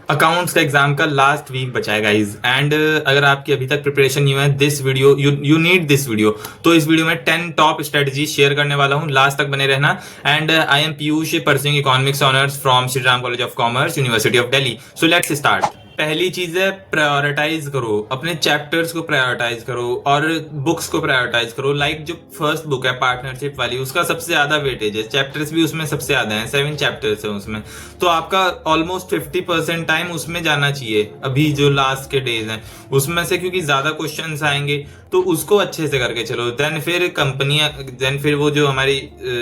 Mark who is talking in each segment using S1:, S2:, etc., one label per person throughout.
S1: Accounts का exam का last week बचा है गाइज, एंड अगर आपकी अभी तक प्रिपरेशन नहीं हुआ है, this video you need this video. तो इस वीडियो में 10 टॉप स्ट्रेटजी शेयर करने वाला हूँ, लास्ट तक बने रहना। And I am Piyush, pursuing economics honours from Shri Ram college of commerce, university of Delhi. So let's start. पहली चीज है, प्रायोरिटाइज करो, अपने चैप्टर्स को प्रायोरिटाइज करो और बुक्स को प्रायोरिटाइज करो। लाइक जो फर्स्ट बुक है पार्टनरशिप वाली, उसका सबसे ज्यादा वेटेज है, चैप्टर्स भी उसमें सबसे ज्यादा हैं, 7 चैप्टर्स हैं उसमें। तो आपका ऑलमोस्ट 50% टाइम उसमें जाना चाहिए अभी जो लास्ट के डेज हैं उसमें से, क्योंकि ज्यादा क्वेश्चंस आएंगे। तो उसको अच्छे से करके चलो। देन फिर वो जो हमारी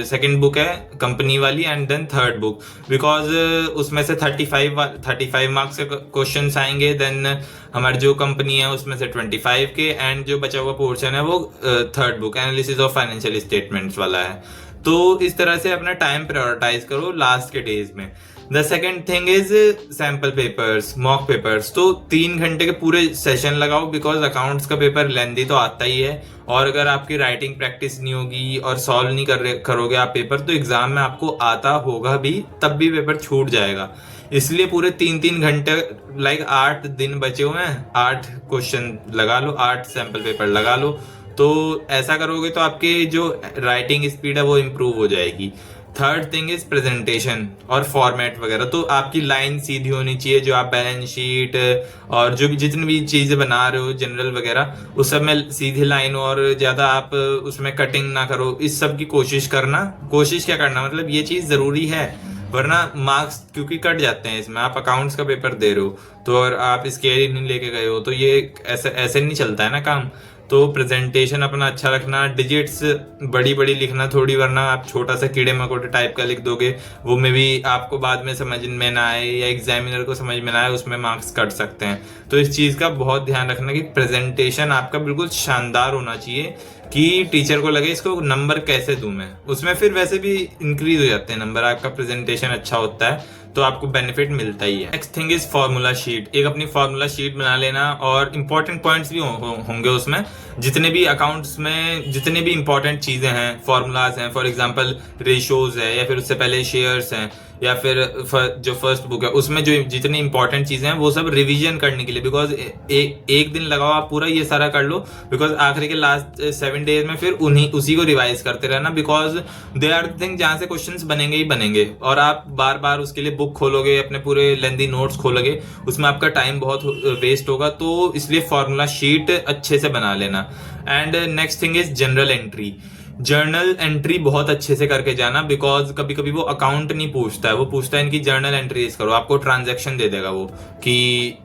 S1: सेकंड बुक है कंपनी वाली, and then third book, because उसमें से 35 मार्क्स के क्वेश्चंस आएंगे। देन हमारी जो कंपनी है उसमें से 25 के, एंड जो बचा हुआ पोर्शन है वो third book analysis of financial statements वाला है। तो इस तरह से अपना टाइम प्रायोरिटाइज करो लास्ट के डेज में। The second thing is sample papers, mock papers. तो 3 घंटे के पूरे सेशन लगाओ, बिकॉज अकाउंट्स का पेपर लेंदी तो आता ही है, और अगर आपकी राइटिंग प्रैक्टिस नहीं होगी और सॉल्व नहीं करोगे आप पेपर, तो एग्जाम में आपको आता होगा भी तब भी पेपर छूट जाएगा। इसलिए पूरे 3-3 घंटे, लाइक 8 दिन बचे हुए हैं, 8 क्वेश्चन लगा लो, 8 सैम्पल पेपर लगा लो। तो ऐसा करोगे तो आपकी जो राइटिंग स्पीड है वो इम्प्रूव हो जाएगी। थर्ड थिंग इज प्रेजेंटेशन और फॉर्मेट वगैरह। तो आपकी लाइन सीधी होनी चाहिए, जो आप बैलेंस शीट और जो भी जितनी भी चीज़ें बना रहे हो जनरल वगैरह, उस सब में सीधी लाइन, और ज़्यादा आप उसमें कटिंग ना करो। इस सब की कोशिश करना। कोशिश क्या करना, मतलब ये चीज़ ज़रूरी है, वरना मार्क्स क्योंकि कट जाते हैं इसमें। आप अकाउंट्स का पेपर दे रहे हो तो, और आप स्केल नहीं लेके गए हो, तो ये ऐसे नहीं चलता है ना काम। तो प्रेजेंटेशन अपना अच्छा रखना, डिजिट्स बड़ी बड़ी लिखना थोड़ी, वरना आप छोटा सा कीड़े मकोड़े टाइप का लिख दोगे, वो में भी आपको बाद में समझ में ना आए या एग्जामिनर को समझ में ना आए, उसमें मार्क्स कट सकते हैं। तो इस चीज़ का बहुत ध्यान रखना कि प्रेजेंटेशन आपका बिल्कुल शानदार होना चाहिए, कि टीचर को लगे इसको नंबर कैसे दूं मैं। उसमें फिर वैसे भी इंक्रीज हो जाते हैं नंबर, आपका प्रेजेंटेशन अच्छा होता है तो आपको बेनिफिट मिलता ही है। Next thing is formula sheet. एक अपनी फॉर्मूला शीट बना लेना, और इंपॉर्टेंट पॉइंट्स भी होंगे उसमें। जितने भी अकाउंट्स में जितने भी इंपॉर्टेंट चीजें हैं, फॉर्मूलाज हैं, फॉर एग्जांपल रेशोज है, या फिर उससे पहले शेयर्स हैं, या फिर जो फर्स्ट बुक है उसमें जो जितनी इंपॉर्टेंट चीजें हैं वो सब रिवीजन करने के लिए। बिकॉज एक दिन लगाओ आप पूरा ये सारा कर लो, बिकॉज आखिरी के लास्ट 7 डेज में फिर उसी को रिवाइज करते रहना, because they are the thing जहाँ से क्वेश्चंस बनेंगे ही बनेंगे, और आप बार बार उसके लिए बुक खोलोगे, अपने पूरे लेंदी नोट्स खोलोगे, उसमें आपका टाइम बहुत वेस्ट होगा। तो इसलिए फॉर्मूला शीट अच्छे से बना लेना। And next thing is general entry. Journal entry बहुत अच्छे से करके जाना, बिकॉज कभी कभी वो अकाउंट नहीं पूछता है, वो पूछता है इनकी जर्नल एंट्रीज करो। आपको ट्रांजैक्शन दे देगा वो कि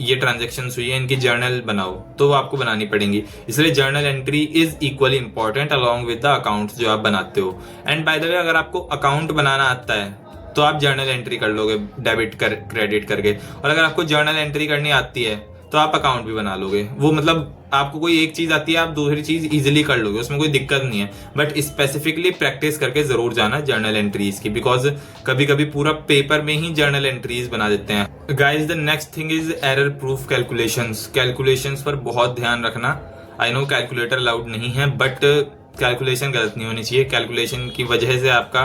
S1: ये ट्रांजैक्शन हुई है, इनकी जर्नल बनाओ, तो वो आपको बनानी पड़ेंगी। इसलिए journal entry is equally important along with the account जो आप बनाते हो। एंड बाय द वे, अगर आपको अकाउंट बनाना आता है तो आप जर्नल एंट्री कर लोगे डेबिट क्रेडिट करके, और अगर आपको जर्नल एंट्री करनी आती है तो आप अकाउंट भी बना लोगे। वो मतलब आपको कोई एक चीज आती है, आप दूसरी चीज इजीली कर लोगे, उसमें कोई दिक्कत नहीं है। बट स्पेसिफिकली प्रैक्टिस करके जरूर जाना जर्नल एंट्रीज की, बिकॉज कभी कभी पूरा पेपर में ही जर्नल एंट्रीज बना देते हैं। Guys, the next thing is error proof calculations पर बहुत ध्यान रखना। आई नो कैलकुलेटर अलाउड नहीं है, बट कैलकुलेशन गलत नहीं होनी चाहिए। कैलकुलेशन की वजह से आपका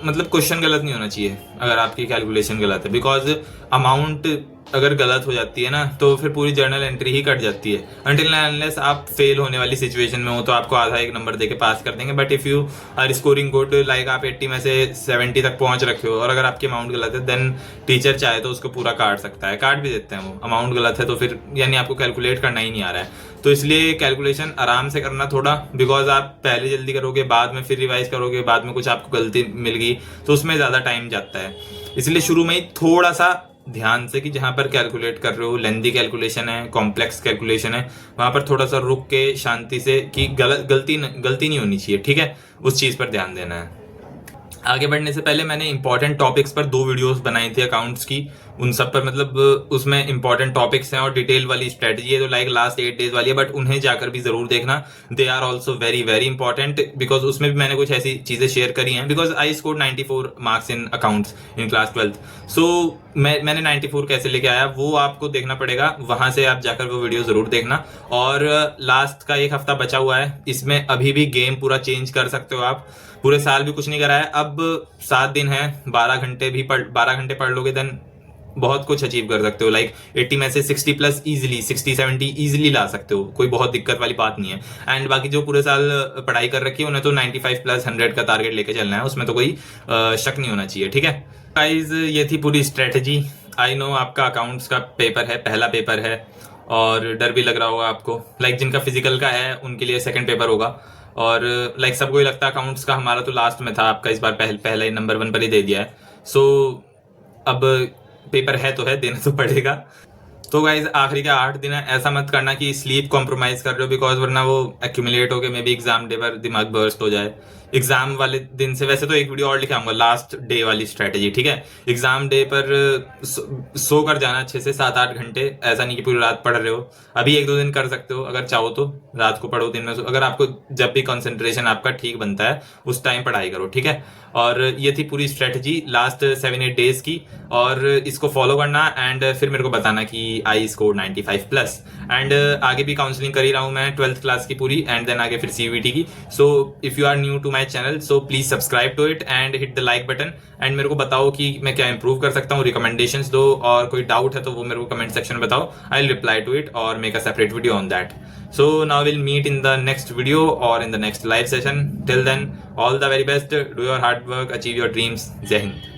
S1: मतलब क्वेश्चन गलत नहीं होना चाहिए अगर आपकी कैलकुलेशन गलत है, बिकॉज अमाउंट अगर गलत हो जाती है ना तो फिर पूरी जर्नल एंट्री ही कट जाती है। अनटिल अनलेस आप फेल होने वाली सिचुएशन में हो तो आपको आधा एक नंबर देके पास कर देंगे। But if you are scoring good, like आप 80 में से 70 तक पहुंच रखे हो, और अगर आपकी अमाउंट गलत है, देन टीचर चाहे तो उसको पूरा काट सकता है, काट भी देते हैं वो। अमाउंट गलत है तो फिर यानी आपको कैलकुलेट करना ही नहीं आ रहा है। तो इसलिए कैलकुलेशन आराम से करना थोड़ा, बिकॉज आप पहले जल्दी करोगे, बाद में फिर रिवाइज करोगे, बाद में कुछ आपको गलती मिल गई तो उसमें ज़्यादा टाइम जाता है। इसलिए शुरू में ही थोड़ा सा ध्यान से, कि जहां पर कैलकुलेट कर रहे हो, लेंदी कैलकुलेशन है, कॉम्प्लेक्स कैलकुलेशन है, वहां पर थोड़ा सा रुक के शांति से, कि गलती नहीं होनी चाहिए, ठीक है, उस चीज़ पर ध्यान देना है। आगे बढ़ने से पहले मैंने इंपॉर्टेंट टॉपिक्स पर 2 वीडियोस बनाई थी अकाउंट्स की, उन सब पर मतलब उसमें इंपॉर्टेंट टॉपिक्स हैं और डिटेल वाली स्ट्रेटजी है, तो लाइक लास्ट 8 डेज वाली है, बट उन्हें जाकर भी जरूर देखना। They are also very very important, because उसमें भी मैंने कुछ ऐसी चीजें शेयर करी हैं। Because I score 94 marks in accounts in class 12th, so मैंने 94 कैसे लेके आया वो आपको देखना पड़ेगा, वहां से आप जाकर वो वीडियो जरूर देखना। और लास्ट का 1 हफ्ता बचा हुआ है, इसमें अभी भी गेम पूरा चेंज कर सकते हो आप। पूरे साल भी कुछ नहीं करा है, अब 7 दिन है, 12 घंटे पढ़ लोगे, देन बहुत कुछ अचीव कर सकते हो। लाइक 80 में से 60 प्लस इजीली, 60-70 इजीली ला सकते हो, कोई बहुत दिक्कत वाली बात नहीं है। एंड बाकी जो पूरे साल पढ़ाई कर रखी है उन्हें तो 95 प्लस 100 का टारगेट लेके चलना है, उसमें तो कोई शक नहीं होना चाहिए। ठीक है गाइज, ये थी पूरी स्ट्रेटजी। आई नो आपका अकाउंट्स का पेपर है, पहला पेपर है और डर भी लग रहा होगा आपको। लाइक जिनका फिजिकल का है उनके लिए सेकंड पेपर होगा, और लाइक सबको ही लगता है अकाउंट्स का हमारा तो लास्ट में था, आपका इस बार पहला ही नंबर 1 पर ही दे दिया है। सो अब पेपर है तो है, देना तो पड़ेगा। तो गाइज आखिरी के 8 दिन है, ऐसा मत करना कि स्लीप कॉम्प्रोमाइज कर रहे हो, बिकॉज वरना वो एक्यूमुलेट होकर मे बी एग्जाम डे पर दिमाग बर्स्ट हो जाए। एग्जाम वाले दिन से वैसे तो एक वीडियो और लिखाऊंगा लास्ट डे वाली स्ट्रेटेजी, ठीक है। एग्जाम डे पर सो कर जाना अच्छे से 7-8 घंटे, ऐसा नहीं कि पूरी रात पढ़ रहे हो। अभी 1-2 दिन कर सकते हो अगर चाहो तो, रात को पढ़ो दिन में सो। अगर आपको जब भी कंसंट्रेशन आपका ठीक बनता है उस टाइम पढ़ाई करो, ठीक है। और ये थी पूरी स्ट्रेटजी लास्ट 7-8 डेज की, और इसको फॉलो करना एंड फिर मेरे को बताना कि आई स्कोर 95 प्लस। एंड आगे भी काउंसलिंग कर ही रहा हूँ मैं 12th क्लास की पूरी, एंड देन आगे फिर CUET की। So if you are new to my channel so please subscribe to it and hit the like button. And मेरे को बताओ कि मैं क्या इंप्रूव कर सकता हूँ, रिकमेंडेशंस दो, और कोई डाउट है तो वो मेरे को कमेंट सेक्शन में बताओ, I will reply to it और make a separate video on that. So now we'll meet in the next video or in the next live session. Till then, all the very best. Do your hard work, achieve your dreams. Jai Hind.